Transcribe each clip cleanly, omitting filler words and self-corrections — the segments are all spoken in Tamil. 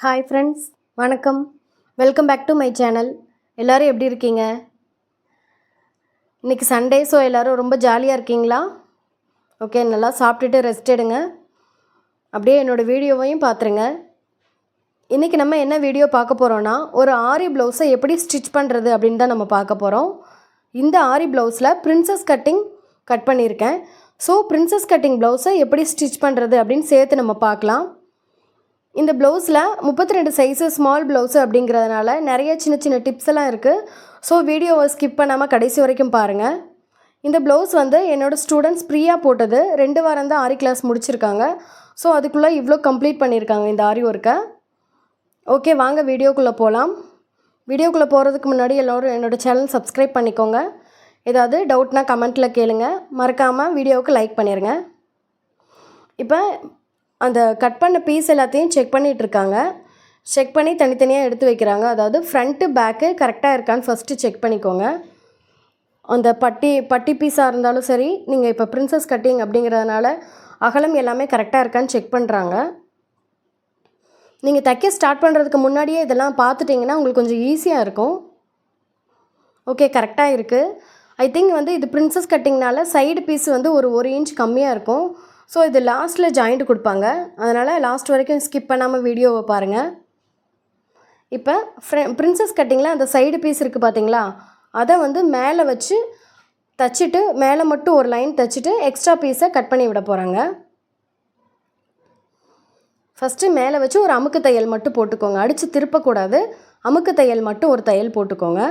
ஹாய் ஃப்ரெண்ட்ஸ், வணக்கம். Welcome back to my channel. எல்லோரும் எப்படி இருக்கீங்க? இன்றைக்கி சண்டே, ஸோ எல்லோரும் ரொம்ப ஜாலியாக இருக்கீங்களா? ஓகே, நல்லா சாப்பிட்டுட்டு ரெஸ்ட் எடுங்க. அப்படியே என்னோடய வீடியோவையும் பார்த்துருங்க. இன்றைக்கி நம்ம என்ன வீடியோ பார்க்க போகிறோன்னா, ஒரு ஆரி ப்ளவுஸை எப்படி ஸ்டிச் பண்ணுறது அப்படின்னு தான் நம்ம பார்க்க போகிறோம். இந்த ஆரி ப்ளவுஸில் பிரின்சஸ் கட்டிங் கட் பண்ணியிருக்கேன். ஸோ பிரின்சஸ் கட்டிங் ப்ளவுஸை எப்படி ஸ்டிச் பண்ணுறது அப்படின்னு சேர்த்து நம்ம பார்க்கலாம். இந்த ப்ளவுஸில் 32 சைஸு ஸ்மால் ப்ளவுஸு அப்படிங்கிறதுனால நிறைய சின்ன சின்ன டிப்ஸ் எல்லாம் இருக்குது. ஸோ வீடியோவை ஸ்கிப் பண்ணாமல் கடைசி வரைக்கும் பாருங்கள். இந்த ப்ளவுஸ் என்னோடய ஸ்டூடெண்ட்ஸ் பிரியா போட்டது. 2 வாரம் தான் ஆரி கிளாஸ் முடிச்சிருக்காங்க. ஸோ அதுக்குள்ளே இவ்வளோ கம்ப்ளீட் பண்ணியிருக்காங்க இந்த ஆரி ஒர்க்கை. ஓகே, வாங்க வீடியோக்குள்ளே போகலாம். வீடியோக்குள்ளே போகிறதுக்கு முன்னாடி எல்லோரும் என்னோடய சேனல் சப்ஸ்கிரைப் பண்ணிக்கோங்க. ஏதாவது டவுட்னா கமெண்ட்டில் கேளுங்க. மறக்காமல் வீடியோவுக்கு லைக் பண்ணிடுங்க. இப்போ அந்த கட் பண்ண பீஸ் எல்லாத்தையும் செக் பண்ணிகிட்ருக்காங்க. செக் பண்ணி தனித்தனியாக எடுத்து வைக்கிறாங்க. அதாவது ஃப்ரண்ட்டு பேக்கு கரெக்டாக இருக்கான்னு ஃபஸ்ட்டு செக் பண்ணிக்கோங்க. அந்த பட்டி பீஸாக இருந்தாலும் சரி, நீங்கள் இப்போ பிரின்சஸ் கட்டிங் அப்படிங்கிறதுனால அகலம் எல்லாமே கரெக்டாக இருக்கான்னு செக் பண்ணுறாங்க. நீங்கள் தைக்க ஸ்டார்ட் பண்ணுறதுக்கு முன்னாடியே இதெல்லாம் பார்த்துட்டிங்கன்னா உங்களுக்கு கொஞ்சம் ஈஸியாக இருக்கும். ஓகே, கரெக்டாக இருக்குது. ஐ திங்க் இது பிரின்சஸ் கட்டிங்னால சைடு பீஸ் ஒரு இன்ச் கம்மியாக இருக்கும். ஸோ இது லாஸ்ட்டில் ஜாயிண்ட் கொடுப்பாங்க. அதனால் லாஸ்ட் வரைக்கும் ஸ்கிப் பண்ணாமல் வீடியோவை பாருங்கள். இப்போ பிரின்சஸ் கட்டிங்கில் அந்த சைடு பீஸ் இருக்குது பார்த்தீங்களா, அதை மேலே வச்சு தைச்சிட்டு மேலே மட்டும் ஒரு லைன் தைச்சிட்டு எக்ஸ்ட்ரா பீஸை கட் பண்ணி விட போகிறாங்க. ஃபஸ்ட்டு மேலே வச்சு ஒரு அமுக்கு தையல் மட்டும் போட்டுக்கோங்க. அடித்து திருப்பக்கூடாது. அமுக்கு தையல் மட்டும் ஒரு தையல் போட்டுக்கோங்க.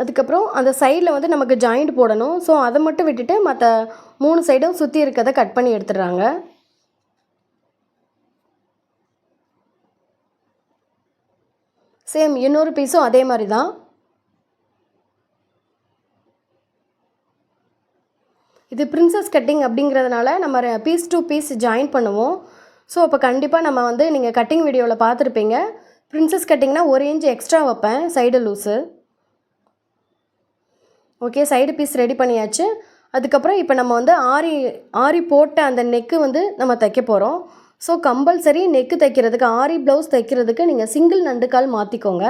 அதுக்கப்புறம் அந்த சைடில் நமக்கு ஜாயிண்ட் போடணும். ஸோ அதை மட்டும் விட்டுட்டு மற்ற 3 சைடும் சுற்றி இருக்கிறத கட் பண்ணி எடுத்துடுறாங்க. சேம் இன்னொரு பீஸும் அதே மாதிரி தான். இது பிரின்சஸ் கட்டிங் அப்படிங்கிறதுனால நம்ம பீஸ் டு பீஸ் ஜாயின் பண்ணுவோம். ஸோ அப்போ கண்டிப்பாக நம்ம நீங்கள் கட்டிங் வீடியோவில் பார்த்துருப்பீங்க. பிரின்சஸ் கட்டிங்னால் 1 இன்ச் எக்ஸ்ட்ரா வைப்பேன் side loose. Okay, side piece ready பண்ணியாச்சு. அதுக்கப்புறம் இப்போ நம்ம ஆரி போட்ட அந்த நெக்கு நம்ம தைக்க போகிறோம். ஸோ கம்பல்சரி நெக்கு தைக்கிறதுக்கு, ஆரி ப்ளவுஸ் தைக்கிறதுக்கு நீங்கள் சிங்கிள் நண்டுக்கால் மாற்றிக்கோங்க.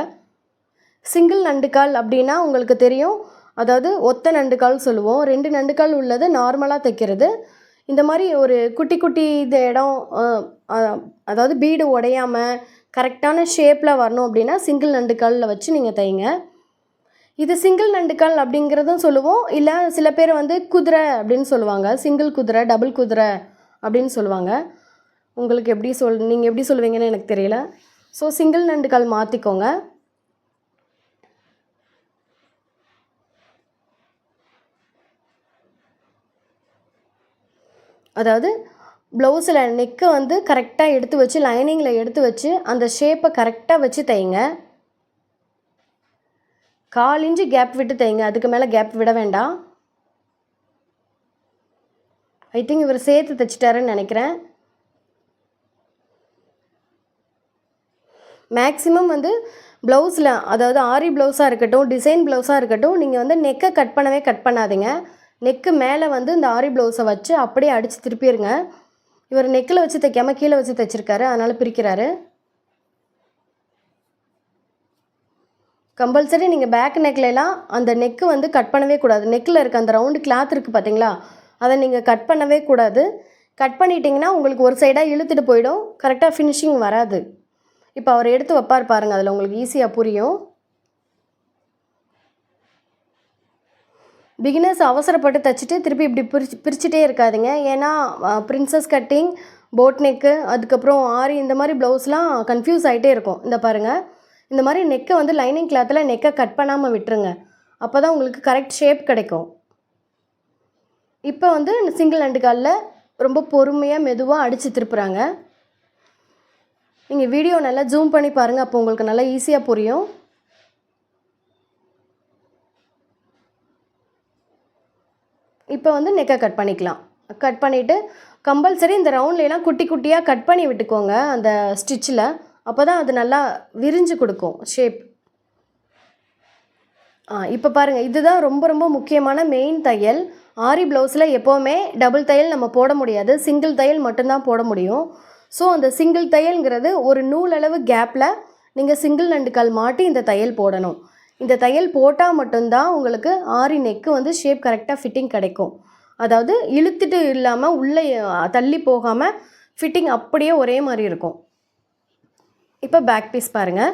சிங்கிள் நண்டுக்கால் அப்படின்னா உங்களுக்கு தெரியும், அதாவது ஒத்த நண்டுக்கால் சொல்லுவோம். 2 நண்டுக்கால் உள்ளது நார்மலாக தைக்கிறது. இந்த மாதிரி ஒரு குட்டி குட்டி இது இடம், அதாவது பீடு உடையாமல் கரெக்டான ஷேப்பில் வரணும் அப்படின்னா சிங்கிள் நண்டுக்காலில் வச்சு நீங்கள் தைங்க. இது சிங்கிள் நண்டுக்கால் அப்படிங்கிறதும் சொல்லுவோம். இல்லை சில பேர் குதிரை அப்படின்னு சொல்லுவாங்க. சிங்கிள் குதிரை, டபுள் குதிரை அப்படின்னு சொல்லுவாங்க. உங்களுக்கு நீங்கள் எப்படி சொல்லுவீங்கன்னு எனக்கு தெரியல. ஸோ சிங்கிள் நண்டுக்கால் மாற்றிக்கோங்க. அதாவது ப்ளவுஸில் நெக்கை கரெக்டாக எடுத்து வச்சு லைனிங்கில் எடுத்து வச்சு அந்த ஷேப்பை கரெக்டாக வச்சு தைங்க. 1/4 இன்ச்சு கேப் விட்டு தைங்க. அதுக்கு மேலே கேப் விட வேண்டாம். ஐ திங்க் இவர் சேர்த்து தைச்சிட்டாருன்னு நினைக்கிறேன். மேக்ஸிமம் ப்ளவுஸில், அதாவது ஆரி ப்ளவுஸாக இருக்கட்டும், டிசைன் ப்ளவுஸாக இருக்கட்டும், நீங்கள் நெக்கை கட் பண்ணாதீங்க. நெக்கு மேலே இந்த ஆரி ப்ளவுஸை வச்சு அப்படியே அடித்து திருப்பிடுங்க. இவர் நெக்கில் வச்சு தைக்காமல் கீழே வச்சு தைச்சிருக்காரு, அதனால் பிரிக்கிறாரு. கம்பல்சரி நீங்கள் பேக் நெக்லாம் அந்த நெக்கு கட் பண்ணவே கூடாது. நெக்கில் இருக்க அந்த ரவுண்டு கிளாத் இருக்குது பார்த்தீங்களா, அதை நீங்கள் கட் பண்ணவே கூடாது. கட் பண்ணிட்டீங்கன்னா உங்களுக்கு ஒரு சைடாக இழுத்துட்டு போயிடும், கரெக்டாக ஃபினிஷிங் வராது. இப்போ அவர் எடுத்து வைப்பார் பாருங்கள், அதில் உங்களுக்கு ஈஸியாக புரியும். பிகினர்ஸ் அவசரப்பட்டு தைச்சிட்டு திருப்பி இப்படி பிரிச்சுட்டே இருக்காதிங்க. ஏன்னா பிரின்சஸ் கட்டிங், போட் நெக்கு, அதுக்கப்புறம் ஆரி, இந்த மாதிரி ப்ளவுஸ்லாம் கன்ஃபியூஸ் ஆகிட்டே இருக்கும். இந்த பாருங்கள், இந்த மாதிரி நெக்கை லைனிங் கிளாத்தில் நெக்கை கட் பண்ணாமல் விட்டுருங்க. அப்போ தான் உங்களுக்கு கரெக்ட் ஷேப் கிடைக்கும். இப்போ சிங்கிள் நண்டுக்காலில் ரொம்ப பொறுமையாக மெதுவாக அடித்து திருப்புறாங்க. நீங்கள் வீடியோ நல்லா ஜூம் பண்ணி பாருங்கள், அப்போ உங்களுக்கு நல்லா ஈஸியாக புரியும். இப்போ நெக்கை கட் பண்ணிக்கலாம். கட் பண்ணிவிட்டு கம்பல்சரி இந்த ரவுண்ட்லாம் குட்டி குட்டியாக கட் பண்ணி விட்டுக்கோங்க அந்த ஸ்டிச்சில். அப்போ தான் அது நல்லா விரிஞ்சு கொடுக்கும் ஷேப். இப்போ பாருங்கள், இதுதான் ரொம்ப ரொம்ப முக்கியமான மெயின் தையல். ஆரி ப்ளவுஸில் எப்போவுமே டபுள் தையல் நம்ம போட முடியாது, சிங்கிள் தையல் மட்டும்தான் போட முடியும். ஸோ அந்த சிங்கிள் தையல்ங்கிறது ஒரு நூலளவு கேப்பில் நீங்கள் சிங்கிள் நண்டுக்கால் மாட்டி இந்த தையல் போடணும். இந்த தையல் போட்டால் மட்டும்தான் உங்களுக்கு ஆரி நெக்கு வந்து ஷேப் கரெக்டாக ஃபிட்டிங் கிடைக்கும். அதாவது இழுத்துட்டு இல்லாமல் உள்ளே தள்ளி போகாமல் ஃபிட்டிங் அப்படியே ஒரே மாதிரி இருக்கும். இப்போ பேக் பீஸ் பாருங்கள்.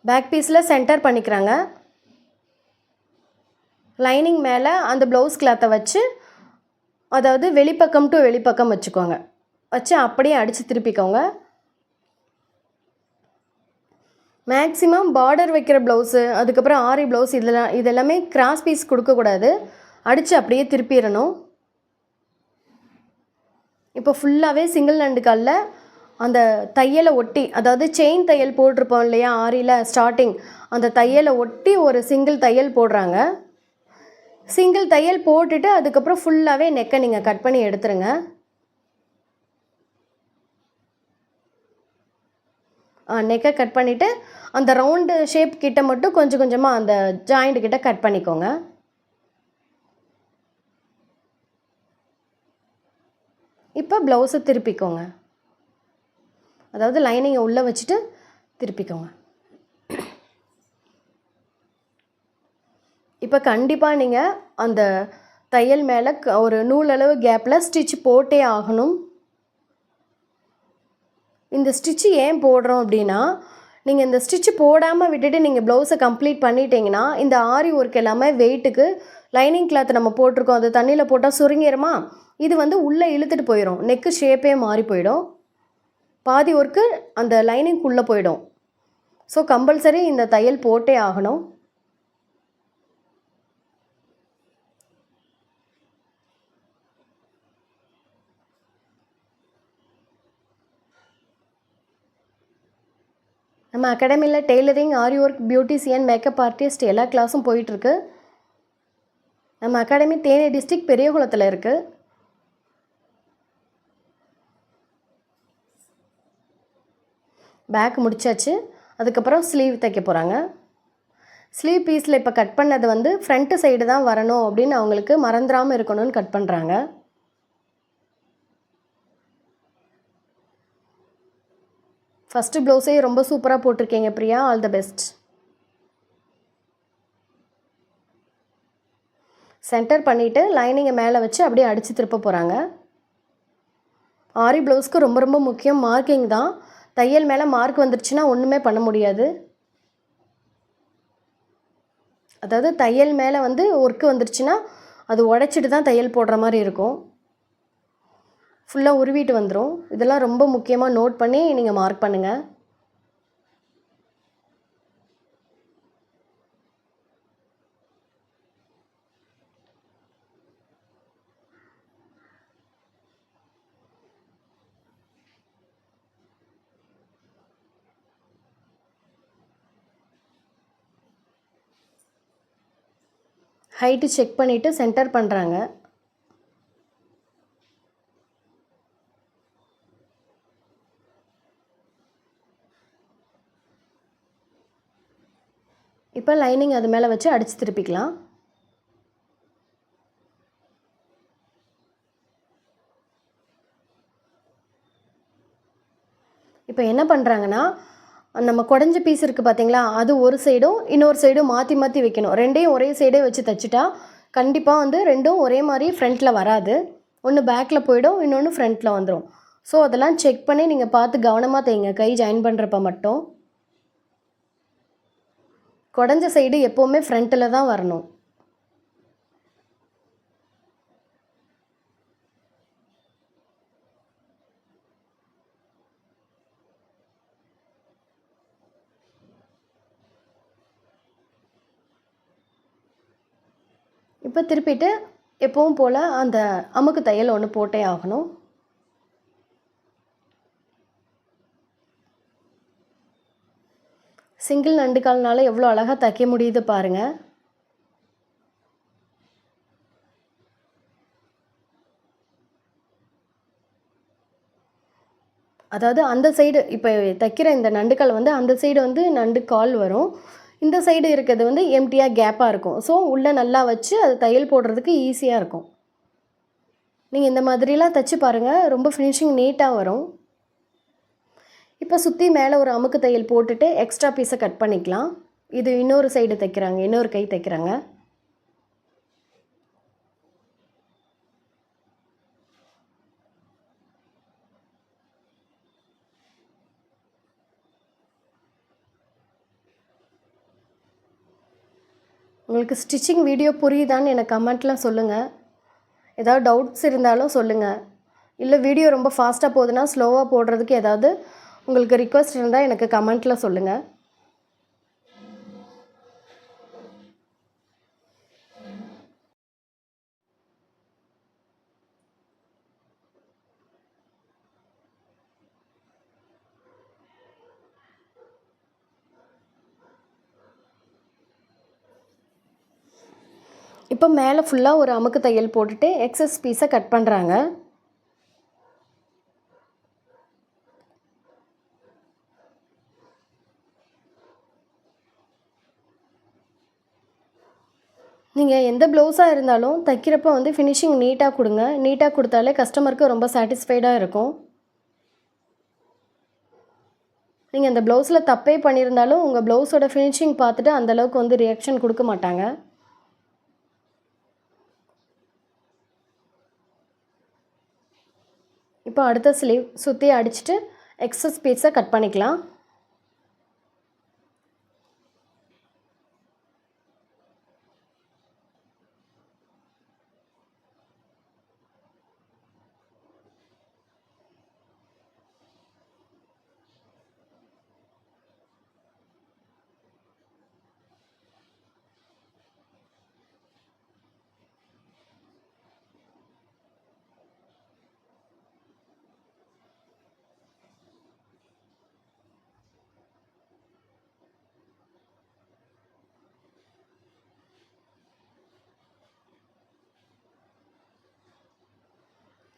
பேக் பீஸில் சென்டர் பண்ணிக்கிறாங்க. லைனிங் மேலே அந்த ப்ளவுஸ் கிளாத்தை வச்சு, அதாவது வெளிப்பக்கம் டு வெளிப்பக்கம் வச்சுக்கோங்க. வச்சு அப்படியே அடித்து திருப்பிக்கோங்க. மேக்ஸிமம் பார்டர் வைக்கிற ப்ளவுஸு, அதுக்கப்புறம் ஆரி ப்ளவுஸ் இதெல்லாமே கிராஸ் பீஸ் கொடுக்கக்கூடாது. அடித்து அப்படியே திருப்பிடணும். இப்போ ஃபுல்லாகவே சிங்கிள் நண்டு காலில் அந்த தையலை ஒட்டி, அதாவது செயின் தையல் போட்டிருப்போம் இல்லையா ஆரியில் ஸ்டார்டிங், அந்த தையலை ஒட்டி ஒரு சிங்கிள் தையல் போடுறாங்க. சிங்கிள் தையல் போட்டுட்டு அதுக்கப்புறம் ஃபுல்லாகவே நெக்கை நீங்கள் கட் பண்ணி எடுத்துருங்க. நெக்கை கட் பண்ணிவிட்டு அந்த ரவுண்டு ஷேப் கிட்ட மட்டும் கொஞ்சம் கொஞ்சமாக அந்த ஜாயிண்ட் கிட்ட கட் பண்ணிக்கோங்க. இப்போ ப்ளவுஸை திருப்பிக்கோங்க. அதாவது லைனிங்கை உள்ளே வச்சுட்டு திருப்பிக்கோங்க. இப்போ கண்டிப்பாக நீங்கள் அந்த தையல் மேலே ஒரு நூலளவு கேப்பில் ஸ்டிச் போட்டே ஆகணும். இந்த ஸ்டிச்சு ஏன் போடுறோம் அப்படின்னா, நீங்கள் இந்த ஸ்டிச்சு போடாமல் விட்டுட்டு நீங்கள் ப்ளவுஸை கம்ப்ளீட் பண்ணிட்டீங்கன்னா, இந்த ஆரி ஒர்க் எல்லாமே வெயிட்டுக்கு லைனிங் கிளாத் நம்ம போட்டிருக்கோம், அது தண்ணியில் போட்டால் சுருங்கிடுமா, இது வந்து உள்ளே இழுத்துட்டு போயிடும், நெக்கு ஷேப்பே மாறி போயிடும், பாதி ஒர்க்கு அந்த லைனிங்குள்ளே போயிடும். ஸோ கம்பல்சரி இந்த தையல் போட்டே ஆகணும். நம்ம அகாடமியில் டெய்லரிங், ஆரி ஒர்க், பியூட்டிஷியன், மேக்கப் ஆர்டிஸ்ட் எல்லா கிளாஸும் போயிட்டுருக்கு. நம்ம அகாடமி தேனி டிஸ்ட்ரிக்ட் பெரியகுளத்தில் இருக்குது. பேக் முடிச்சாச்சு. அதுக்கப்புறம் ஸ்லீவ் தைக்க போகிறாங்க. ஸ்லீவ் பீஸில் இப்போ கட் பண்ணது வந்து ஃப்ரண்ட்டு சைடு தான் வரணும் அப்படின்னு அவங்களுக்கு மறந்துடாமல் இருக்கணும்னு கட் பண்ணுறாங்க. ஃபஸ்ட்டு ப்ளவுஸே ரொம்ப சூப்பராக போட்டிருக்கீங்க Priya, all the best. Centre பண்ணிவிட்டு லைனிங்கை மேலே வச்சு அப்படியே அடித்து திருப்ப போகிறாங்க. ஆரி ப்ளவுஸ்க்கு ரொம்ப ரொம்ப முக்கியம் மார்க்கிங் தான். தையல் மேலே மார்க் வந்துருச்சுன்னா ஒன்றுமே பண்ண முடியாது. அதாவது தையல் மேலே வந்து ஒர்க்கு வந்துருச்சுன்னா அது உடைச்சிட்டு தான் தையல் போடுற மாதிரி இருக்கும், ஃபுல்லாக உருவிட்டு வந்துடும். இதெல்லாம் ரொம்ப முக்கியமாக நோட் பண்ணி நீங்கள் மார்க் பண்ணுங்கள். ஹைட்டு செக் பண்ணிவிட்டு சென்டர் பண்ணுறாங்க. இப்போ லைனிங் அது மேலே வச்சு அடித்து திருப்பிக்கலாம். இப்போ என்ன பண்ணுறாங்கன்னா, நம்ம குடஞ்ச பீஸ் இருக்குது பார்த்தீங்களா, அது ஒரு சைடும் இன்னொரு சைடும் மாற்றி மாற்றி வைக்கணும். ரெண்டையும் ஒரே சைடே வச்சு தைச்சிட்டா கண்டிப்பாக வந்து ரெண்டும் ஒரே மாதிரி ஃப்ரண்ட்டில் வராது. ஒன்று பேக்கில் போயிடும், இன்னொன்று ஃப்ரண்ட்டில் வந்துடும். ஸோ அதெல்லாம் செக் பண்ணி நீங்கள் பார்த்து கவனமாக தைங்க, கை ஜாயின் பண்ணுறப்ப மட்டும். குடஞ்ச சைடு எப்போவுமே ஃப்ரண்ட்டில் தான் வரணும். இப்போ திருப்பிட்டு எப்பவும் போல் அந்த அமுக்கு தையல் ஒன்று போட்டே ஆகணும். சிங்கிள் நண்டுக்கால்னால எவ்வளோ அழகாக தைக்க முடியுது பாருங்கள். அதாவது அந்த சைடு இப்போ தைக்கிற இந்த நண்டுக்கால் வந்து அந்த சைடு வந்து நண்டு கால் வரும், இந்த சைடு இருக்கிறது வந்து எம்டியாக கேப்பாக இருக்கும். ஸோ உள்ளே நல்லா வச்சு அது தையல் போடுறதுக்கு ஈஸியாக இருக்கும். நீங்கள் இந்த மாதிரிலாம் தைச்சு பாருங்கள், ரொம்ப ஃபினிஷிங் நீட்டாக வரும். இப்போ சுற்றி மேலே ஒரு அமுக்கு தையல் போட்டுட்டு எக்ஸ்ட்ரா பீஸை கட் பண்ணிக்கலாம். இது இன்னொரு சைடு தைக்கிறாங்க, இன்னொரு கை தைக்கிறாங்க. உங்களுக்கு ஸ்டிச்சிங் வீடியோ புரியுதான்னு எனக்கு கமெண்ட்டில் சொல்லுங்கள். ஏதாவது டவுட்ஸ் இருந்தாலும் சொல்லுங்கள். இல்லை வீடியோ ரொம்ப ஃபாஸ்ட்டாக போகுதுன்னா ஸ்லோவாக போடுறதுக்கு ஏதாவது உங்களுக்கு ரிக்வெஸ்ட் இருந்தால் எனக்கு கமெண்ட்டில் சொல்லுங்கள். இப்போ மேலே ஃபுல்லாக ஒரு அமுக்கு தையல் போட்டுட்டு எக்ஸஸ் பீஸை கட் பண்ணுறாங்க. நீங்கள் எந்த ப்ளவுஸாக இருந்தாலும் தைக்கிறப்ப வந்து ஃபினிஷிங் நீட்டாக கொடுங்க. நீட்டாக கொடுத்தாலே கஸ்டமருக்கு ரொம்ப சாட்டிஸ்ஃபைடாக இருக்கும். நீங்கள் அந்த ப்ளவுஸில் தப்பே பண்ணியிருந்தாலும் உங்கள் ப்ளவுஸோட ஃபினிஷிங் பார்த்துட்டு அந்தளவுக்கு வந்து ரியாக்ஷன் கொடுக்க மாட்டாங்க. இப்போ அடுத்த ஸ்லீவ் சுற்றி அடிச்சுட்டு எக்ஸஸ் பீஸை கட் பண்ணிக்கலாம்.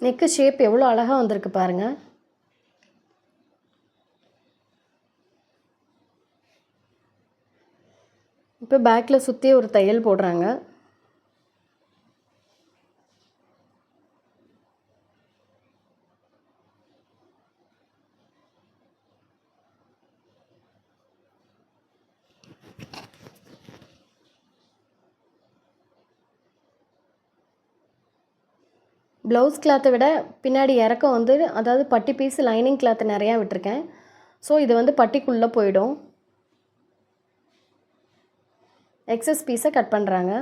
நெக்கு ஷேப் எவ்வளோ அழகாக வந்திருக்கு பாருங்கள். இப்போ பேக்கில் சுற்றி ஒரு தையல் போடுறாங்க. ப்ளவுஸ் கிளாத்தை விட பின்னாடி இறக்கம் வந்து அதாவது பட்டி பீஸ் லைனிங் கிளாத்து நிறையா விட்டுருக்கேன். ஸோ இது வந்து பட்டிக்குள்ளே போயிடும். எக்ஸஸ் பீஸை கட் பண்ணுறாங்க.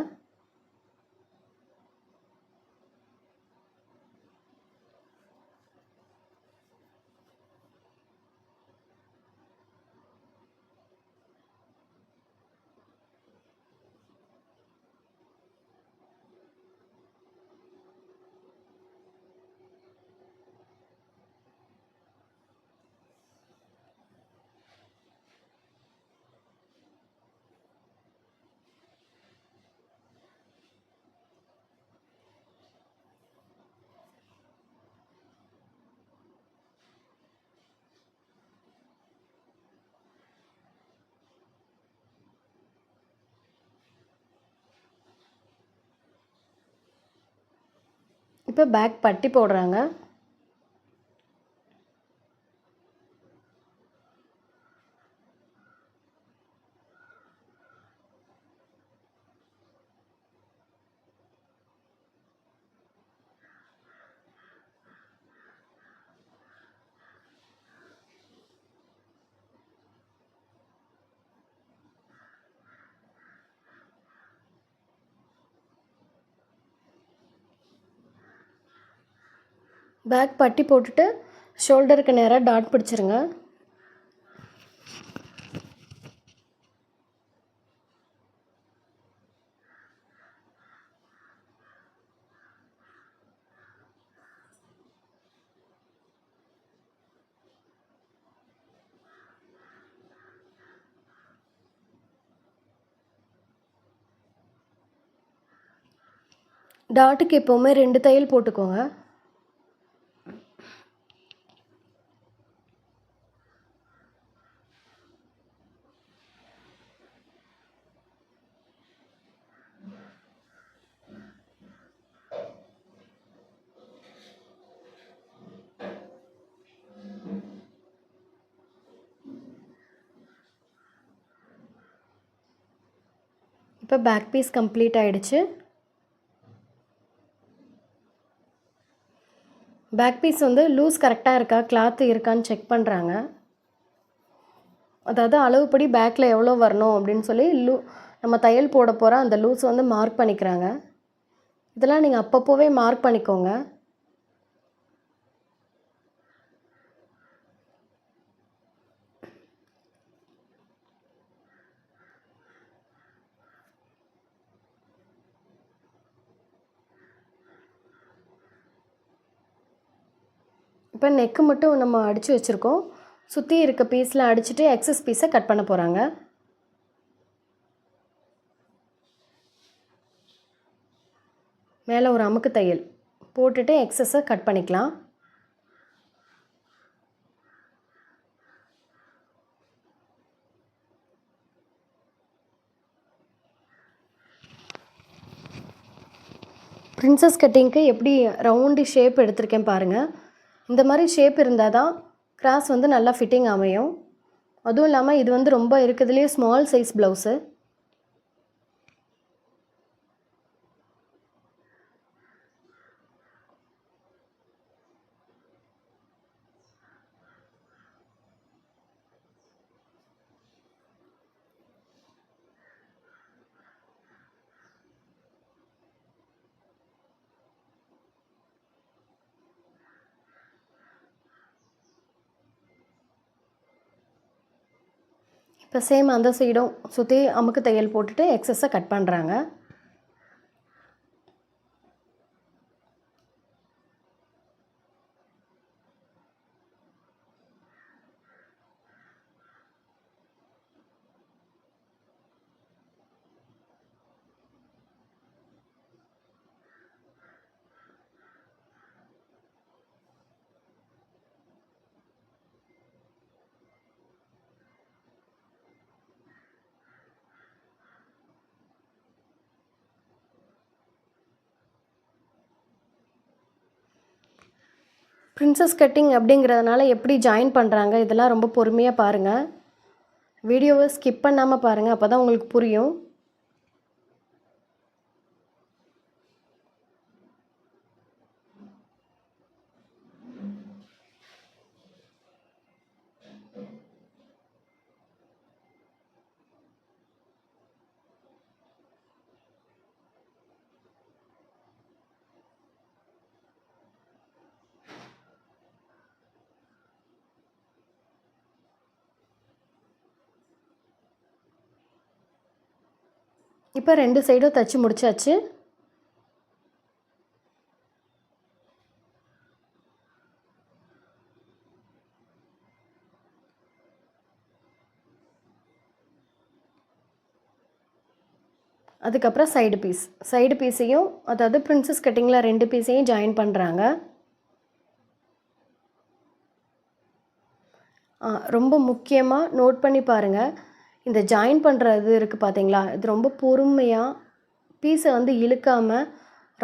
இப்போ பேக் பட்டி போடுறாங்க. பேக் பட்டி போட்டுட்டு ஷோல்டருக்கு நேராக டாட் பிடிச்சிருங்க. டாட்டுக்கு எப்போவுமே 2 தையல் போட்டுக்கோங்க. இப்போ பேக் பீஸ் கம்ப்ளீட் ஆகிடுச்சு. பேக் பீஸ் வந்து லூஸ் கரெக்டாக இருக்கா, கிளாத்து இருக்கான்னு செக் பண்ணுறாங்க. அதாவது அளவுப்படி பேக்கில் எவ்வளோ வரணும் அப்படின்னு சொல்லி நம்ம தையல் போட போகிற அந்த லூஸ் வந்து மார்க் பண்ணிக்கிறாங்க. இதெல்லாம் நீங்கள் அப்பப்போவே மார்க் பண்ணிக்கோங்க. இப்போ நெக்கு மட்டும் நம்ம அடித்து வச்சுருக்கோம். சுற்றி இருக்க பீஸில் அடிச்சுட்டு எக்ஸஸ் பீஸை கட் பண்ண போகிறாங்க. மேலே ஒரு அமுக்கு தையல் போட்டுட்டு எக்ஸஸை கட் பண்ணிக்கலாம். பிரின்சஸ் கட்டிங்க்கு எப்படி ரவுண்டு ஷேப் எடுத்திருக்கேன் பாருங்கள். இந்த மாதிரி ஷேப் இருந்தால் தான் கிராஸ் வந்து நல்லா ஃபிட்டிங் அமையும். அதுவும் இல்லாமல் இது வந்து ரொம்ப இருக்கிறதுலே ஸ்மால் சைஸ் ப்ளவுஸு. இப்போ சேம் அந்த சைடும் சுற்றி அமுக்கு தையல் போட்டுட்டு எக்ஸஸை கட் பண்ணுறாங்க. பிரின்சஸ் கட்டிங் அப்படிங்கிறதுனால எப்படி ஜாயின் பண்ணுறாங்க இதெல்லாம் ரொம்ப பொறுமையாக பாருங்கள். வீடியோவை ஸ்கிப் பண்ணாமல் பாருங்கள், அப்போ தான் உங்களுக்கு புரியும். இப்போ 2 சைடும் தைச்சி முடிச்சாச்சு. அதுக்கப்புறம் சைடு பீஸையும் அதாவது பிரின்சஸ் கட்டிங்கில் 2 பீஸையும் ஜாயின் பண்ணுறாங்க. ரொம்ப முக்கியமாக நோட் பண்ணி பாருங்கள். இந்த ஜாயின் பண்ணுறது இருக்குது பார்த்தீங்களா, இது ரொம்ப பொறுமையாக பீஸை வந்து இழுக்காமல்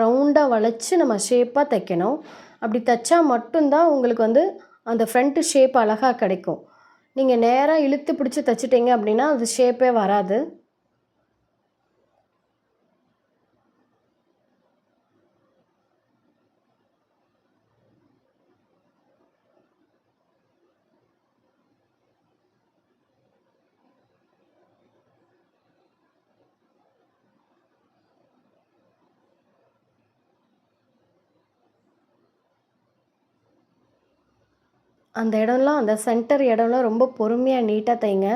ரவுண்டாக வளைச்சி நம்ம ஷேப்பாக தைக்கணும். அப்படி தைச்சா மட்டும்தான் உங்களுக்கு வந்து அந்த ஃப்ரண்ட்டு ஷேப் அழகாக கிடைக்கும். நீங்கள் நேராக இழுத்து பிடிச்சி தைச்சிட்டிங்க அப்படின்னா அது ஷேப்பே வராது. அந்த இடம்லாம் அந்த சென்டர் இடம்லாம் ரொம்ப பொறுமையாக நீட்டாக தைங்க.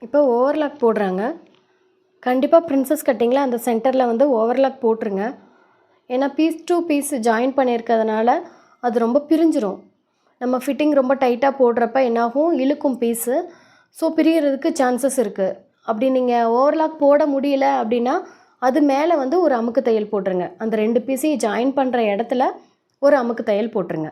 இப்போ ஓவர்லாக் போடுறாங்க. கண்டிப்பாக பிரின்சஸ் கட்டிங்கில் அந்த சென்டரில் வந்து ஓவர்லாக் போட்டுருங்க. ஏன்னா பீஸ் டு பீஸ் ஜாயின் பண்ணியிருக்கிறதுனால அது ரொம்ப பிரிஞ்சிரும். நம்ம ஃபிட்டிங் ரொம்ப டைட்டாக போடுறப்ப என்னாகும், இழுக்கும் பீஸு. ஸோ பிரியறதுக்கு சான்சஸ் இருக்குது. அப்படி நீங்கள் ஓவர்லாக் போட முடியல அப்படின்னா அது மேலே வந்து ஒரு அமுக்கு தையல் போட்டுருங்க. அந்த 2 பீஸையும் ஜாயின் பண்ணுற இடத்துல ஒரு அமுக்கு தையல் போட்டுருங்க.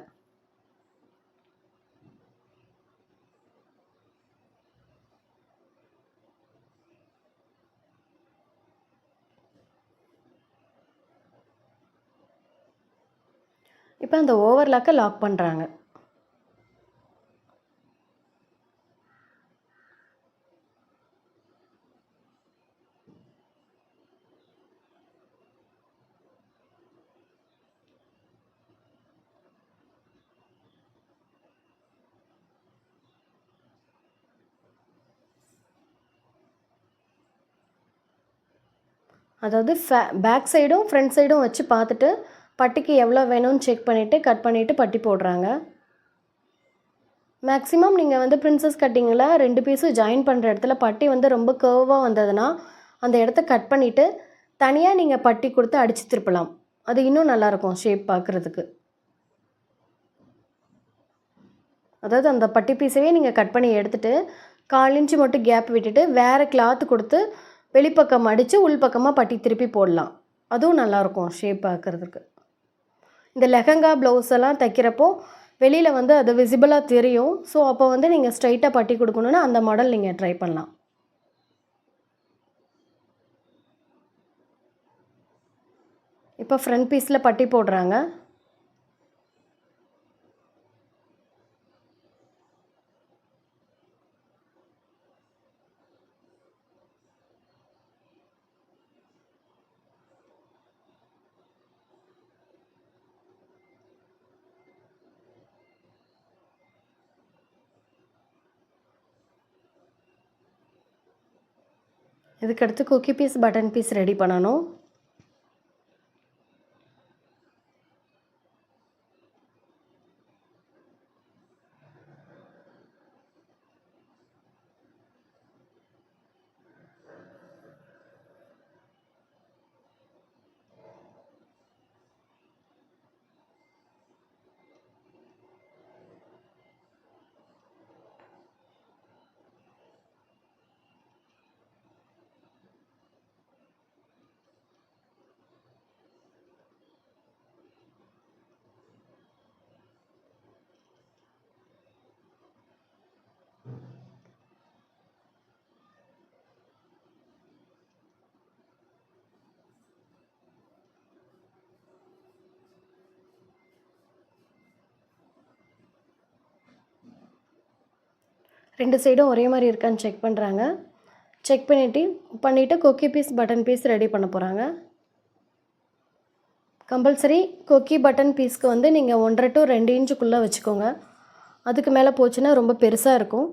இப்போ அந்த ஓவர்லாக்கை லாக் பண்ணுறாங்க. அதாவது பேக் சைடும் ஃப்ரண்ட் சைடும் வச்சு பார்த்துட்டு பட்டிக்கு எவ்வளோ வேணும்னு செக் பண்ணிவிட்டு கட் பண்ணிவிட்டு பட்டி போடுறாங்க. மேக்ஸிமம் நீங்கள் வந்து பிரின்சஸ் கட்டிங்கில் 2 பீஸும் ஜாயின் பண்ணுற இடத்துல பட்டி வந்து ரொம்ப கர்வாக வந்ததுன்னா அந்த இடத்த கட் பண்ணிவிட்டு தனியாக நீங்கள் பட்டி கொடுத்து அடித்து திருப்பலாம். அது இன்னும் நல்லாயிருக்கும் ஷேப் பார்க்குறதுக்கு. அதாவது அந்த பட்டி பீஸையே நீங்கள் கட் பண்ணி எடுத்துகிட்டு 1/4 இன்ச்சு மட்டும் கேப் விட்டுட்டு வேறு கிளாத்து கொடுத்து வெளிப்பக்கம் அடித்து உள்பக்கமாக பட்டி திருப்பி போடலாம். அதுவும் நல்லாயிருக்கும் ஷேப் பார்க்குறதுக்கு. இந்த லெஹங்கா ப்ளவுஸ் எல்லாம் தைக்கிறப்போ வெளியில் வந்து அது விசிபிளாக தெரியும். ஸோ அப்போ வந்து நீங்கள் ஸ்ட்ரைட்டாக பட்டி கொடுக்கணுன்னா அந்த மாடல் நீங்கள் ட்ரை பண்ணலாம். இப்போ ஃப்ரண்ட் பீஸில் பட்டி போடுறாங்க. இதுக்கடுத்து கொக்கி பீஸ் பட்டன் பீஸ் ரெடி பண்ணணும். ரெண்டு சைடும் ஒரே மாதிரி இருக்கான்னு செக் பண்ணுறாங்க. செக் பண்ணிவிட்டு கொக்கி பீஸ் பட்டன் பீஸ் ரெடி பண்ண போகிறாங்க. கம்பல்சரி கொக்கி பட்டன் பீஸ்க்கு வந்து நீங்கள் 1.5 to 2 இன்ச்சுக்குள்ளே வச்சுக்கோங்க. அதுக்கு மேலே போச்சுன்னா ரொம்ப பெருசாக இருக்கும்.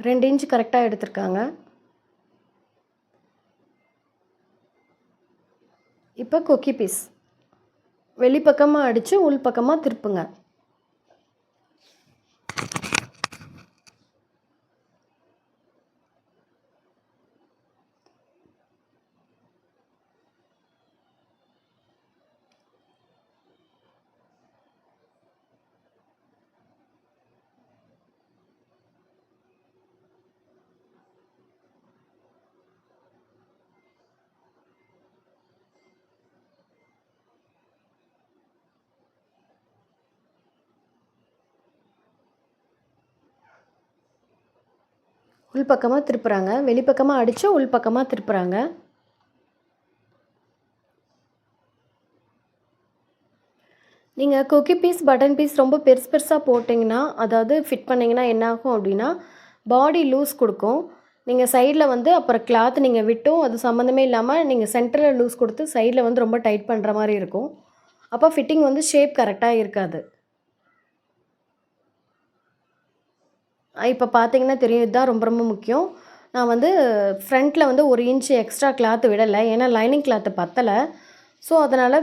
ரெண்டு இன்ச்சு கரெக்டாக எடுத்திருக்காங்க. இப்போ கொக்கி பீஸ் வெளிப்பக்கமாக அடித்து உள்பக்கமாக திருப்புங்க. உள்பக்கமாக திருப்புறாங்க. வெளிப்பக்கமாக அடித்து உள்பக்கமாக திருப்புறாங்க. நீங்கள் கொக்கி பீஸ் பட்டன் பீஸ் ரொம்ப பெருசாக போட்டிங்கன்னா, அதாவது ஃபிட் பண்ணிங்கன்னா என்னாகும் அப்படின்னா பாடி லூஸ் கொடுக்கும். நீங்கள் சைடில் வந்து அப்புறம் கிளாத் நீங்கள் விட்டும் அது சம்மந்தமே இல்லாமல் நீங்கள் சென்டரில் லூஸ் கொடுத்து சைடில் வந்து ரொம்ப டைட் பண்ணுற மாதிரி இருக்கும். அப்போ ஃபிட்டிங் வந்து ஷேப் கரெக்டாக இருக்காது. இப்போ பார்த்தீங்கன்னா தெரியும், இதுதான் ரொம்ப ரொம்ப முக்கியம். நான் வந்து ஃப்ரண்ட்டில் வந்து 1 இன்ச்சு எக்ஸ்ட்ரா கிளாத் விடலை, ஏன்னா லைனிங் கிளாத்து பத்தலை. ஸோ அதனால்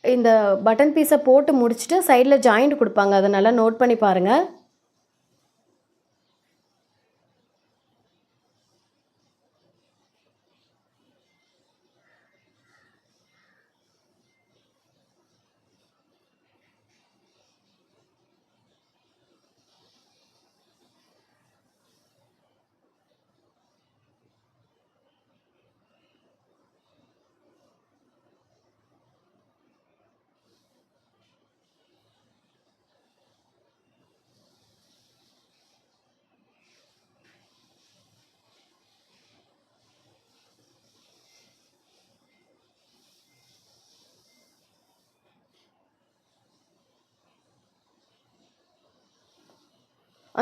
இந்த பட்டன் பீஸை போட்டு முடிச்சுட்டு சைடில் ஜாயிண்ட் கொடுப்பாங்க. அதை நல்லா நோட் பண்ணி பாருங்கள்.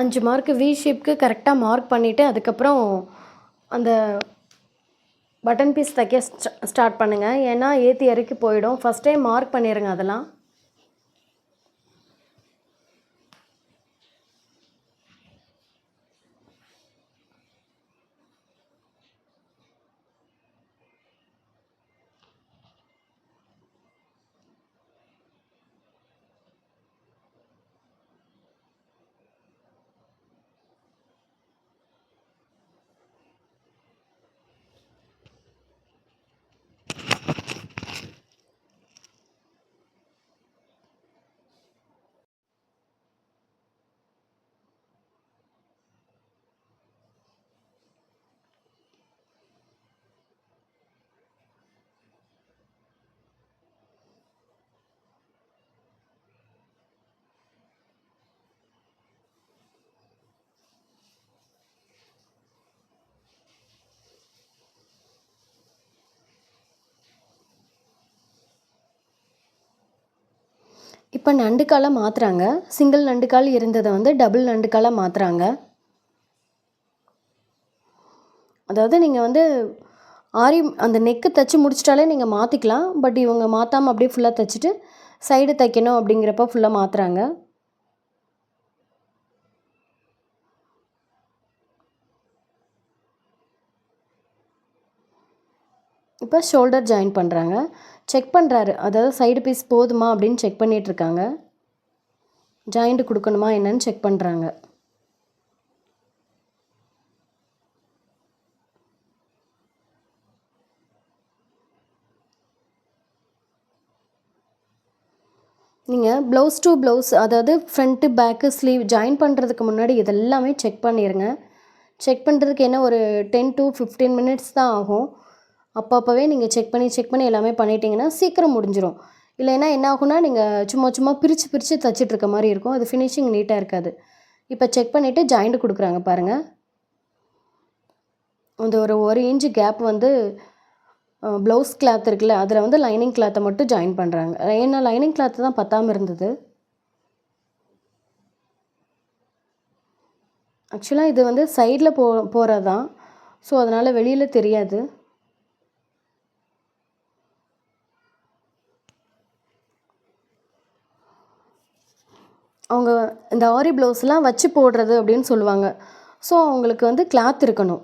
5 மார்க் வி ஷேப்க்கு கரெக்டாக மார்க் பண்ணிவிட்டு அதுக்கப்புறம் அந்த பட்டன் பீஸ் தைக்க ஸ்டார்ட் பண்ணுங்கள். ஏன்னா ஏற்றி இறக்கி போயிடும். ஃபஸ்ட் டைம் மார்க் பண்ணிடுங்க அதெல்லாம். இப்போ நண்டுக்காலாக மாற்றுறாங்க. சிங்கிள் நண்டுக்கால் இருந்ததை வந்து டபுள் நண்டுக்காலாக மாற்றுறாங்க. அதாவது நீங்கள் வந்து ஆரி அந்த நெக்கு தைச்சி முடிச்சிட்டாலே நீங்கள் மாற்றிக்கலாம். பட் இவங்க மாற்றாமல் அப்படியே ஃபுல்லாக தைச்சிட்டு சைடு தைக்கணும் அப்படிங்கிறப்ப ஃபுல்லாக மாற்றுறாங்க. இப்போ ஷோல்டர் ஜாயின் பண்ணுறாங்க. செக் பண்ணுறாரு, அதாவது சைடு பீஸ் போதுமா அப்படின்னு செக் பண்ணிகிட்ருக்காங்க. ஜாயிண்ட் கொடுக்கணுமா என்னன்னு செக் பண்ணுறாங்க. நீங்கள் ப்ளவுஸ் டு ப்ளவுஸ், அதாவது ஃப்ரண்ட்டு பேக்கு ஸ்லீவ் ஜாயின் பண்ணுறதுக்கு முன்னாடி இதெல்லாமே செக் பண்ணிடுங்க. செக் பண்ணுறதுக்கு என்ன ஒரு 10 to 15 மினிட்ஸ் தான் ஆகும். அப்பப்போவே நீங்கள் செக் பண்ணி எல்லாமே பண்ணிட்டீங்கன்னா சீக்கிரம் முடிஞ்சிடும். இல்லைன்னா என்ன ஆகும்னா நீங்கள் சும்மா பிரித்து தைச்சிட்ருக்க மாதிரி இருக்கும். அது ஃபினிஷிங் நீட்டாக இருக்காது. இப்போ செக் பண்ணிவிட்டு ஜாயிண்ட் கொடுக்குறாங்க பாருங்கள். அந்த ஒரு இன்ச்சு கேப் வந்து ப்ளவுஸ் கிளாத் இருக்குல்ல, அதில் வந்து லைனிங் கிளாத்தை மட்டும் ஜாயின் பண்ணுறாங்க. ஏன்னா லைனிங் கிளாத்து தான் பத்தாமல் இருந்தது. ஆக்சுவலாக இது வந்து சைடில் போகிறது தான். ஸோ அதனால் வெளியில் தெரியாது. அவங்க இந்த ஆரி ப்ளவுஸ்லாம் வச்சு போடுறது அப்படின்னு சொல்லுவாங்க. ஸோ அவங்களுக்கு வந்து கிளாத் இருக்கணும்.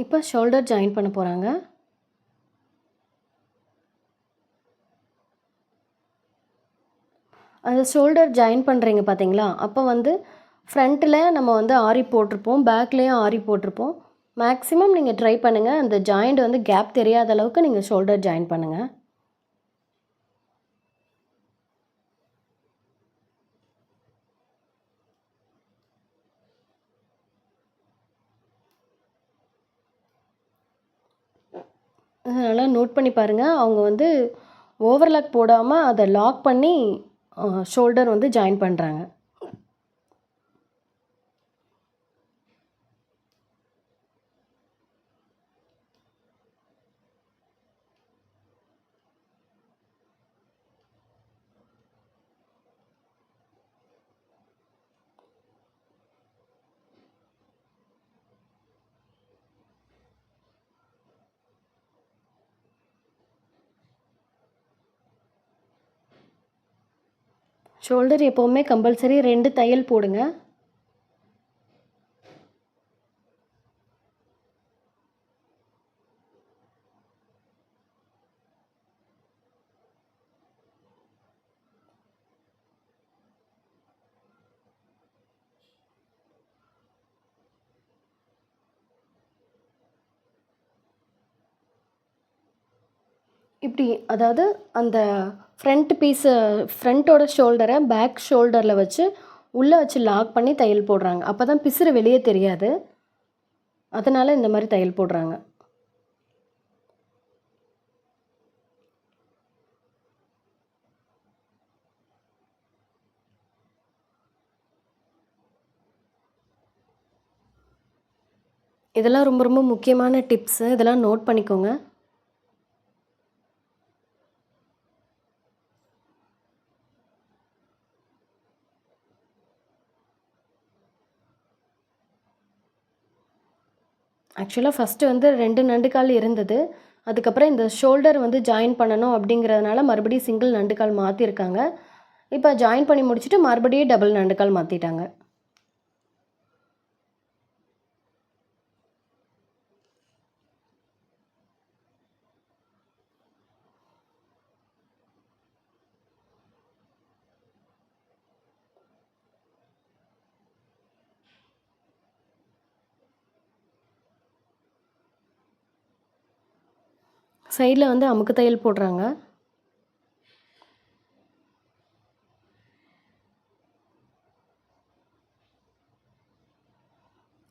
இப்போ ஷோல்டர் ஜாயின் பண்ண போகிறாங்க. அந்த ஷோல்டர் ஜாயின் பண்ணுறீங்க பார்த்தீங்களா, அப்போ வந்து ஃப்ரண்ட்டில் நம்ம வந்து ஆரி போட்டிருப்போம், பேக்லேயும் ஆரி போட்டிருப்போம். மேக்ஸிமம் நீங்கள் ட்ரை பண்ணுங்கள், அந்த ஜாயிண்ட் வந்து கேப் தெரியாத அளவுக்கு நீங்கள் ஷோல்டர் ஜாயின் பண்ணுங்கள். நல்லா நோட் பண்ணி பாருங்கள். அவங்க வந்து ஓவர்லாக் போடாமல் அதை லாக் பண்ணி ஷோல்டர் வந்து ஜாயின் பண்ணுறாங்க. ஷோல்டர் எப்போவுமே கம்பல்சரி 2 தையல் போடுங்க. இப்படி அதாவது அந்த ஃப்ரண்ட் பீஸு ஃப்ரண்ட்டோட ஷோல்டரை பேக் ஷோல்டரில் வச்சு உள்ளே வச்சு லாக் பண்ணி தையல் போடுறாங்க. அப்போ தான் பிசுறு வெளியே தெரியாது. அதனால் இந்த மாதிரி தையல் போடுறாங்க. இதெல்லாம் ரொம்ப ரொம்ப முக்கியமான டிப்ஸு. இதெல்லாம் நோட் பண்ணிக்கோங்க. ஆக்சுவலாக ஃபஸ்ட்டு வந்து 2 நண்டுக்கால் இருந்தது. அதுக்கப்புறம் இந்த ஷோல்டர் வந்து ஜாயின் பண்ணணும் அப்படிங்கிறதுனால மறுபடியும் சிங்கிள் நண்டுக்கால் மாற்றிருக்காங்க. இப்போ ஜாயின் பண்ணி முடிச்சுட்டு மறுபடியும் டபுள் நண்டுக்கால் மாற்றிட்டாங்க. சைடில் வந்து அமுக்கு தையல் போடுறாங்க.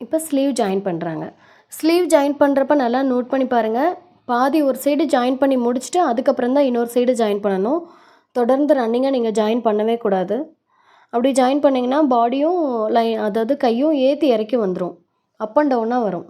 இப்போ ஸ்லீவ் ஜாயின் பண்ணுறாங்க. ஸ்லீவ் ஜாயின் பண்ணுறப்ப நல்லா நோட் பண்ணி பாருங்கள். பாதி ஒரு சைடு ஜாயின் பண்ணி முடிச்சுட்டு அதுக்கப்புறம் தான் இன்னொரு சைடு ஜாயின் பண்ணணும். தொடர்ந்து ரன்னிங்காக நீங்கள் ஜாயின் பண்ணவே கூடாது. அப்படி ஜாயின் பண்ணிங்கன்னா பாடியும் அதாவது கையும் ஏற்றி இறக்கி வந்துடும். அப் அண்ட் டவுனாக வரும்.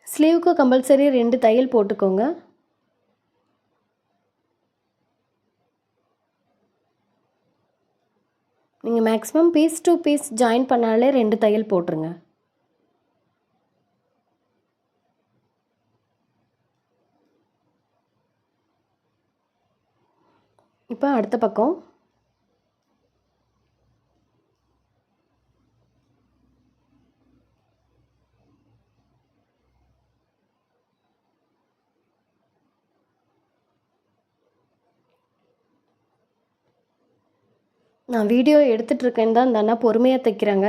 ஸ்லீவுக்கு கம்பல்சரி 2 தையல் போட்டுக்கோங்க. நீங்கள் maximum piece to piece join பண்ணாலே 2 தையல் போட்டுருங்க. இப்போ அடுத்த பக்கம் நான் வீடியோ எடுத்துகிட்ருக்கேன்னு தான் இந்த அண்ணா பொறுமையாக தைக்கிறாங்க.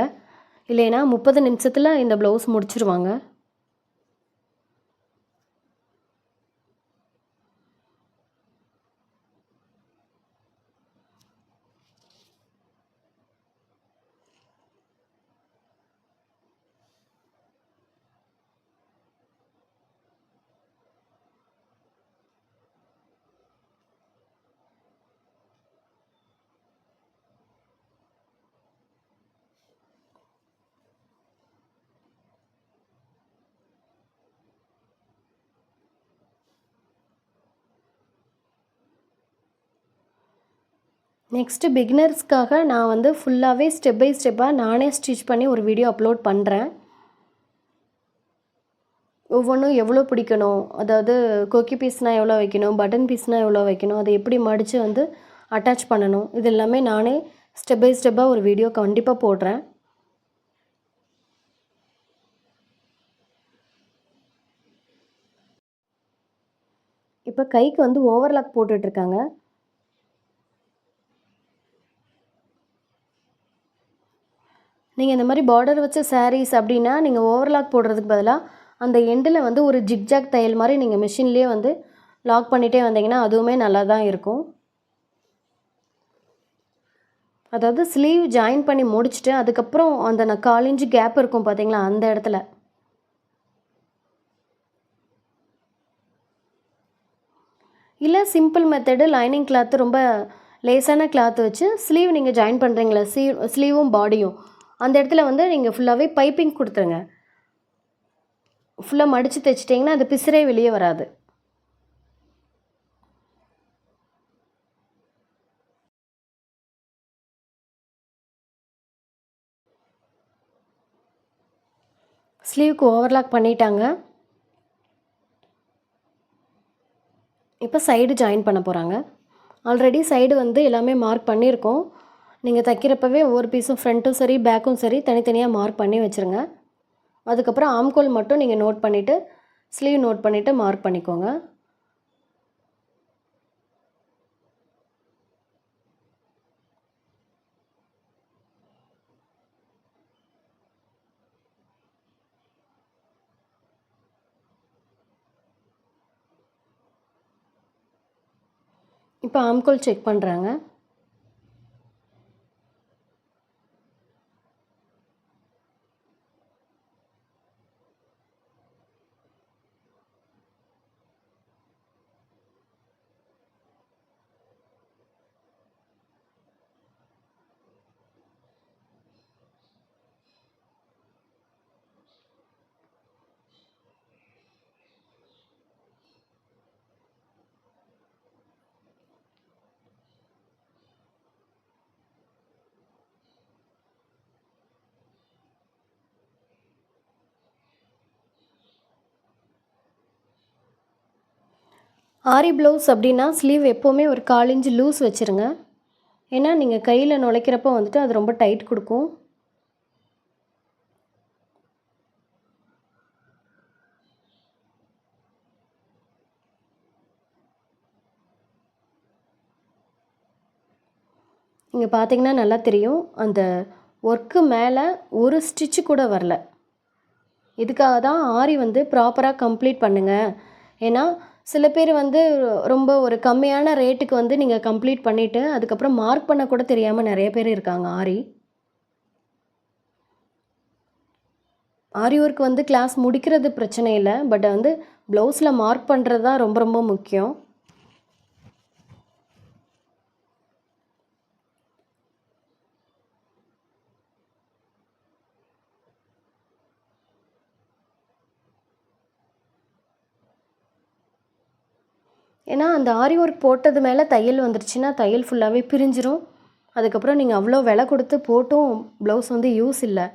இல்லைன்னா 30 நிமிஷத்தில் இந்த ப்ளவுஸ் முடிச்சிருவாங்க. நெக்ஸ்ட்டு பிகினர்ஸ்க்காக நான் வந்து ஃபுல்லாகவே ஸ்டெப் பை ஸ்டெப்பாக நானே ஸ்டிச் பண்ணி ஒரு வீடியோ அப்லோட் பண்ணுறேன். ஒவ்வொன்றும் எவ்வளோ பிடிக்கணும், அதாவது கொக்கி பீஸ்னால் எவ்வளோ வைக்கணும், பட்டன் பீஸ்னால் எவ்வளோ வைக்கணும், அதை எப்படி மடித்து வந்து அட்டாச் பண்ணணும், இது எல்லாமே நானே ஸ்டெப் பை ஸ்டெப்பாக ஒரு வீடியோ கண்டிப்பாக போடுறேன். இப்போ கைக்கு வந்து ஓவர்லாக் போட்டுட்ருக்காங்க. நீங்கள் இந்த மாதிரி பார்டர் வச்ச சாரீஸ் அப்படின்னா நீங்கள் ஓவர்லாக் போடுறதுக்கு பதிலாக அந்த எண்டில் வந்து ஒரு ஜிக்ஜாக் தையல் மாதிரி நீங்கள் மிஷின்லேயே வந்து லாக் பண்ணிகிட்டே வந்தீங்கன்னா அதுவுமே நல்லா தான் இருக்கும். அதாவது ஸ்லீவ் ஜாயின் பண்ணி முடிச்சுட்டு அதுக்கப்புறம் அந்த 4 இன்ச்சு கேப் இருக்கும் பார்த்தீங்களா, அந்த இடத்துல. இல்லை சிம்பிள் மெத்தடு லைனிங் கிளாத்து ரொம்ப லேசான கிளாத் வச்சு ஸ்லீவ் நீங்கள் ஜாயின் பண்ணுறீங்களா, ஸ்லீவும் பாடியும் அந்த இடத்துல வந்து நீங்கள் ஃபுல்லாகவே பைப்பிங் கொடுத்துருங்க. ஃபுல்லாக மடித்து தைச்சிட்டிங்கன்னா அது பிசுறே வெளியே வராது. ஸ்லீவுக்கு ஓவர்லாக் பண்ணிட்டாங்க. இப்போ சைடு ஜாயின் பண்ண போகிறாங்க. ஆல்ரெடி சைடு வந்து எல்லாமே மார்க் பண்ணியிருக்கோம். நீங்கள் தைக்கிறப்பவே ஒவ்வொரு பீஸும் ஃப்ரண்ட்டும் சரி பேக்கும் சரி தனித்தனியாக மார்க் பண்ணி வச்சுருங்க. அதுக்கப்புறம் ஆம்கோல் மட்டும் நீங்கள் நோட் பண்ணிவிட்டு ஸ்லீவ் நோட் பண்ணிவிட்டு மார்க் பண்ணிக்கோங்க. இப்போ ஆம்கோல் செக் பண்ணுறாங்க. ஆரி ப்ளவுஸ் அப்படின்னா ஸ்லீவ் எப்போவுமே ஒரு 1/4 இன்ச் லூஸ் வச்சுருங்க. ஏன்னா நீங்கள் கையில் நுழைக்கிறப்போ வந்துட்டு அது ரொம்ப டைட் கொடுக்கும். இங்கே பார்த்தீங்கன்னா நல்லா தெரியும், அந்த ஒர்க்கு மேலே ஒரு ஸ்டிச்சு கூட வரல. இதுக்காக தான் ஆரி வந்து ப்ராப்பராக கம்ப்ளீட் பண்ணுங்கள். ஏன்னா சில பேர் வந்து ரொம்ப ஒரு கம்மியான ரேட்டுக்கு வந்து நீங்கள் கம்ப்ளீட் பண்ணிவிட்டு அதுக்கப்புறம் மார்க் பண்ண கூட தெரியாமல் நிறைய பேர் இருக்காங்க. ஆரி ஒர்க் வந்து கிளாஸ் முடிக்கிறது பிரச்சனை இல்லை, பட் வந்து ப்ளவுஸில் மார்க் பண்ணுறது தான் ரொம்ப ரொம்ப முக்கியம். ஏன்னா அந்த ஆரி ஒர்க் போட்டது மேலே தையல் வந்துருச்சுன்னா தையல் ஃபுல்லாகவே பிரிஞ்சிரும். அதுக்கப்புறம் நீங்கள் அவ்வளோ விலை கொடுத்து போட்டும் ப்ளவுஸ் வந்து யூஸ் இல்லை.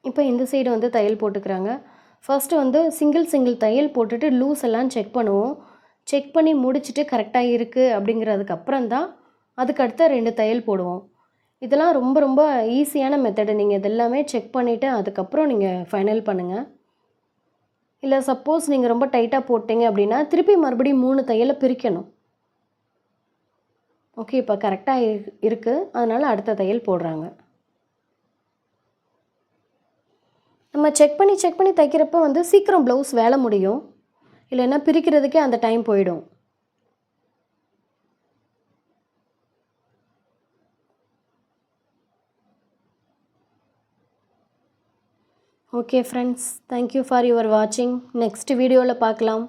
இப்போ இந்த சைடு வந்து தையல் போட்டுக்கிறாங்க. ஃபர்ஸ்ட்டு வந்து சிங்கிள் தையல் போட்டுட்டு லூஸ் எல்லாம் செக் பண்ணுவோம். செக் பண்ணி முடிச்சுட்டு கரெக்டாக இருக்குது அப்படிங்கிறதுக்கப்புறம் தான் அதுக்கடுத்த 2 தையல் போடுவோம். இதெல்லாம் ரொம்ப ரொம்ப ஈஸியான மெத்தடு. நீங்கள் இதெல்லாமே செக் பண்ணிவிட்டு அதுக்கப்புறம் நீங்கள் ஃபைனல் பண்ணுங்கள். இல்லை சப்போஸ் நீங்கள் ரொம்ப டைட்டாக போட்டிங்க அப்படின்னா திருப்பி மறுபடியும் 3 தையலை பிரிக்கணும். ஓகே, இப்போ கரெக்டாக இருக்குது, அதனால் அடுத்த தையல் போடுறாங்க. நம்ம செக் பண்ணி தைக்கிறப்போ வந்து சீக்கிரம் ப்ளவுஸ் வேலை முடியும். இல்லைன்னா பிரிக்கிறதுக்கே அந்த டைம் போயிடும். Okay friends, thank you for your வாட்சிங். நெக்ஸ்ட் வீடியோவில் பார்க்கலாம்.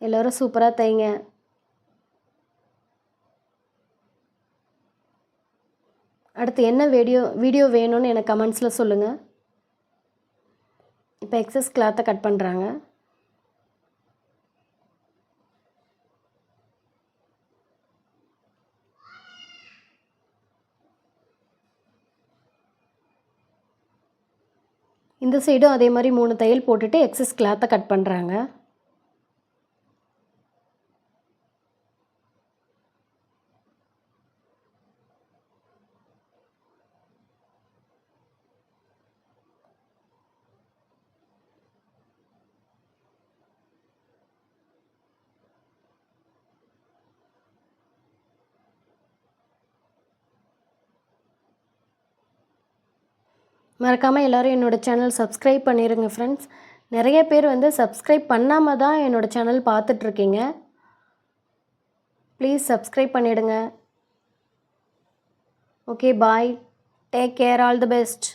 எல்லோரும் சூப்பராக தைங்க. அடுத்து என்ன வீடியோ வேணும்னு எனக்கு கமெண்ட்ஸில் சொல்லுங்கள். இப்போ எக்ஸஸ் கிளாத்தை கட் பண்ணுறாங்க. இந்த சைடும் அதே மாதிரி 3 தையல் போட்டுட்டு எக்ஸஸ் கிளாத்தை கட் பண்ணுறாங்க. மறக்காமல் எல்லோரும் என்னோடய சேனல் சப்ஸ்கிரைப் பண்ணிடுங்க ஃப்ரெண்ட்ஸ். நிறைய பேர் வந்து சப்ஸ்கிரைப் பண்ணாமல் தான் என்னோடய சேனல் பார்த்துட்ருக்கீங்க. ப்ளீஸ் சப்ஸ்கிரைப் பண்ணிவிடுங்க. Okay, bye. Take care. All the best.